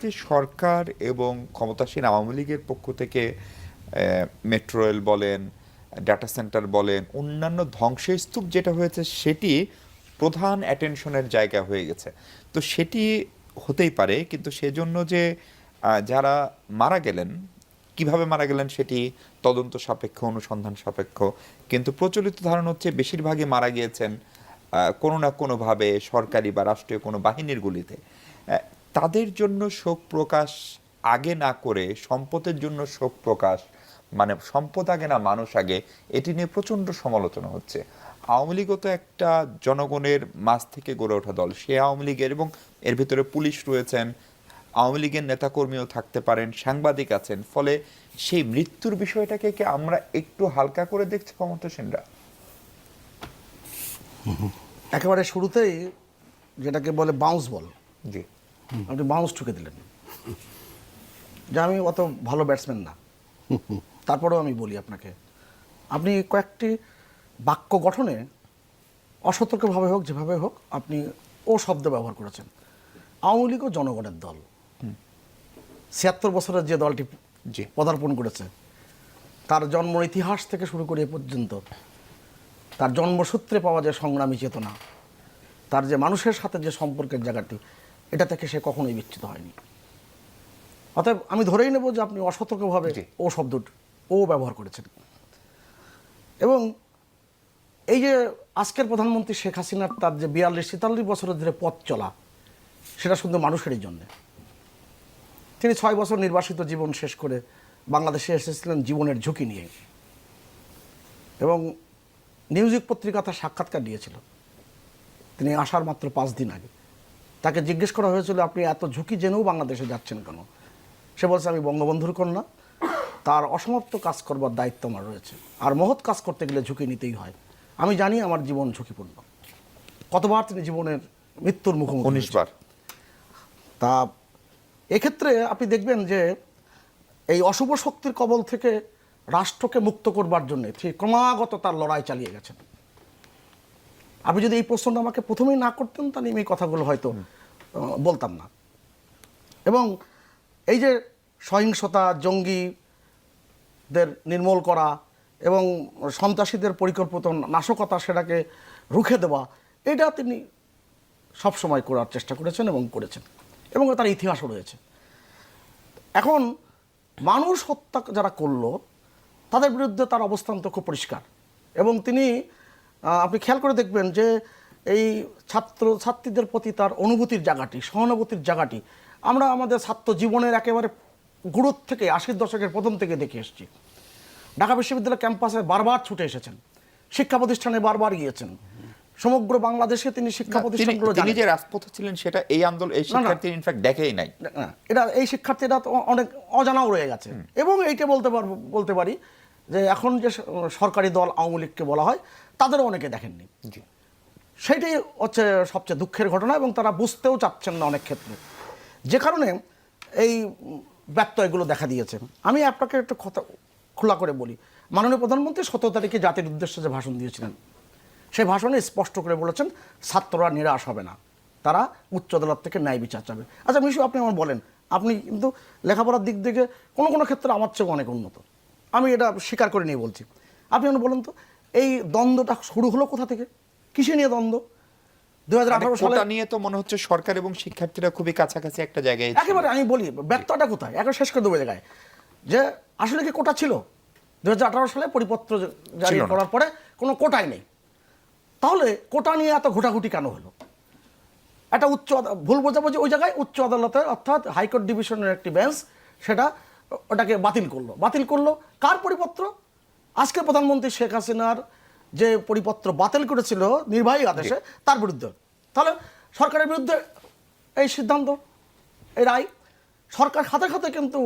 যে সরকার এবং ক্ষমতাসীন আওয়ামী লীগের পক্ষ থেকে মেট্রো রেল বলেন, ডাটা সেন্টার বলেন, অন্যান্য ধ্বংসস্তূপ যেটা হয়েছে সেটি প্রধান অ্যাটেনশনের জায়গা হয়ে গেছে। তো সেটি হতেই পারে, কিন্তু সেজন্য যে যারা মারা গেলেন, কিভাবে মারা গেলেন সেটি তদন্ত সাপেক্ষ, অনুসন্ধান সাপেক্ষ। কিন্তু প্রচলিত ধারণা হচ্ছে বেশিরভাগই মারা গিয়েছেন কোনো না কোনোভাবে সরকারি বা রাষ্ট্রীয় কোনো বাহিনীর গুলিতে। তাদের জন্য শোক প্রকাশ আগে না করে সম্পদের জন্য শোক প্রকাশ, মানে সম্পদ আগে না মানুষ আগে, এটি নিয়ে প্রচণ্ড সমালোচনা হচ্ছে। আওয়ামী লীগও তো একটা জনগণের মাঝ থেকে গড়ে ওঠা দল, সে আওয়ামী লীগের, এবং এর ভিতরে পুলিশ রয়েছেন, আওয়ামী লীগের নেতাকর্মীও থাকতে পারেন, সাংবাদিক আছেন। ফলে সেই মৃত্যুর বিষয়টাকে কি আমরা একটু হালকা করে দেখছি ক্ষমতাসীনরা? একেবারে শুরুতেই যেটাকে বলে বাউন্স বল, জি, আপনি বাউন্স ঠুকে দিলেন যে আমি অত ভালো ব্যাটসম্যান না। তারপরেও আমি বলি আপনাকে, আপনি কয়েকটি বাক্য গঠনে অসতর্কভাবে হোক, যেভাবে হোক, আপনি ও শব্দ ব্যবহার করেছেন। আওয়ামী লীগও জনগণের দল। ৭৬ বছরের যে দলটি জি, পদার্পণ করেছে, তার জন্ম ইতিহাস থেকে শুরু করে এ পর্যন্ত তার জন্মসূত্রে পাওয়া যে সংগ্রামী চেতনা, তার যে মানুষের সাথে যে সম্পর্কের জায়গাটি, এটা থেকে সে কখনোই বিচ্যুত হয়নি। অতএব আমি ধরেই নেব যে আপনি অসতর্কভাবে ও শব্দটি ও ব্যবহার করেছেন। এবং এই যে আজকের প্রধানমন্ত্রী শেখ হাসিনার তার যে ৪২-৪৩ বছরের ধরে পথ চলা, সেটা শুধু মানুষেরই জন্যে। তিনি ৬ বছর নির্বাসিত জীবন শেষ করে বাংলাদেশে এসেছিলেন জীবনের ঝুঁকি নিয়ে, এবং নিউজিক পত্রিকা তার সাক্ষাৎকার দিয়েছিল তিনি আসার মাত্র ৫ দিন আগে। তাকে জিজ্ঞেস করা হয়েছিল, আপনি এত ঝুঁকি জেনেও বাংলাদেশে যাচ্ছেন কেন? সে বলছে, আমি বঙ্গবন্ধুর কন্যা, তার অসমাপ্ত কাজ করবার দায়িত্ব আমার রয়েছে, আর মহৎ কাজ করতে গেলে ঝুঁকি নিতেই হয়। আমি জানি আমার জীবন ঝুঁকিপূর্ণ। কতবার তিনি জীবনের মৃত্যুর মুখোমুখি ১৯ বার। তা এক্ষেত্রে আপনি দেখবেন যে এই অশুভ শক্তির কবল থেকে রাষ্ট্রকে মুক্ত করবার জন্য তিনি ক্রমাগত তার লড়াই চালিয়ে গেছেন। আপনি যদি এই প্রশ্নটা আমাকে প্রথমেই না করতেন, তাহলে আমি এই কথাগুলো হয়তো বলতাম না। এবং এই যে সহিংসতা, জঙ্গিদের নির্মূল করা এবং সন্ত্রাসীদের পরিকল্পিত নাশকতা, সেটাকে রুখে দেওয়া, এটা তিনি সবসময় করার চেষ্টা করেছেন এবং করেছেন, এবং তার ইতিহাসও রয়েছে। এখন মানুষ হত্যা যারা করলো, তাদের বিরুদ্ধে তার অবস্থান তো খুব পরিষ্কার। এবং তিনি, আপনি খেয়াল করে দেখবেন যে এই ছাত্রীদের প্রতি তার অনুভূতির জায়গাটি, সহানুভূতির জায়গাটি আমরা আমাদের ছাত্র জীবনের একেবারে গুরুত্ব থেকে ৮০ দশকের প্রথম থেকে দেখে এসেছি। ঢাকা বিশ্ববিদ্যালয় ক্যাম্পাসে বারবার ছুটে এসেছেন, শিক্ষা প্রতিষ্ঠানে বারবার গিয়েছেন, সমগ্র বাংলাদেশে তিনি শিক্ষা প্রতিষ্ঠানগুলো, তিনি যে রাজপথে ছিলেন সেটা এই আন্দোলন, এই শিক্ষার্থী ইনফ্যাক্ট দেখেই নাই। এটা এই শিক্ষার্থীরা তো অনেক অজানাও রয়ে গেছে। এবং এইটা বলতে পারি যে এখন যে সরকারি দল আওয়ামী লীগকে বলা হয়, তাদেরও অনেকে দেখেননি। সেটাই হচ্ছে সবচেয়ে দুঃখের ঘটনা, এবং তারা বুঝতেও চাচ্ছেন না অনেক ক্ষেত্রে, যে কারণে এই ব্যত্যয়গুলো দেখা দিয়েছে। আমি আপনাকে একটু কথা খোলা করে বলি, মাননীয় প্রধানমন্ত্রী ১৭ তারিখে জাতির উদ্দেশ্যে যে ভাষণ দিয়েছিলেন, সেই ভাষণে স্পষ্ট করে বলেছেন, ছাত্ররা নিরাশ হবে না, তারা উচ্চ আদালত থেকে ন্যায় বিচার চাবে। আচ্ছা মিশু, আপনি আমার বলেন, আপনি কিন্তু লেখাপড়ার দিক থেকে কোনো কোনো ক্ষেত্রে আমার চেয়ে অনেক উন্নত, আমি এটা স্বীকার করে নিয়ে বলছি। আপনি আমার বলেন তো, এই দ্বন্দ্বটা শুরু হলো কোথা থেকে? কিসে নিয়ে দ্বন্দ্ব? 2018 সালে নিয়ে তো মনে হচ্ছে সরকার এবং শিক্ষার্থীরা খুবই কাছাকাছি একটা জায়গায়। একেবারে আমি বলি, ব্যর্থটা কোথায়? একবার শেষ করে দেবো জায়গায়, যে আসলে কি কোটা ছিল? 2018 সালে পরিপত্র জারি করার পরে কোনো কোটাই নেই। তাহলে কোটা নিয়ে এত ঘোটাঘুটি কেন হলো? একটা ভুল বোঝাবুঝি ওই জায়গায় উচ্চ আদালতে, অর্থাৎ হাইকোর্ট ডিভিশনের একটি বেঞ্চ সেটা ওটাকে বাতিল করলো। কার পরিপত্র? আজকে প্রধানমন্ত্রী শেখ হাসিনার যে পরিপত্র বাতিল করেছিল নির্বাহী আদেশে, তার বিরুদ্ধে। তাহলে সরকারের বিরুদ্ধে এই সিদ্ধান্ত, এই রায়, সরকার খাতে খাতে কিন্তু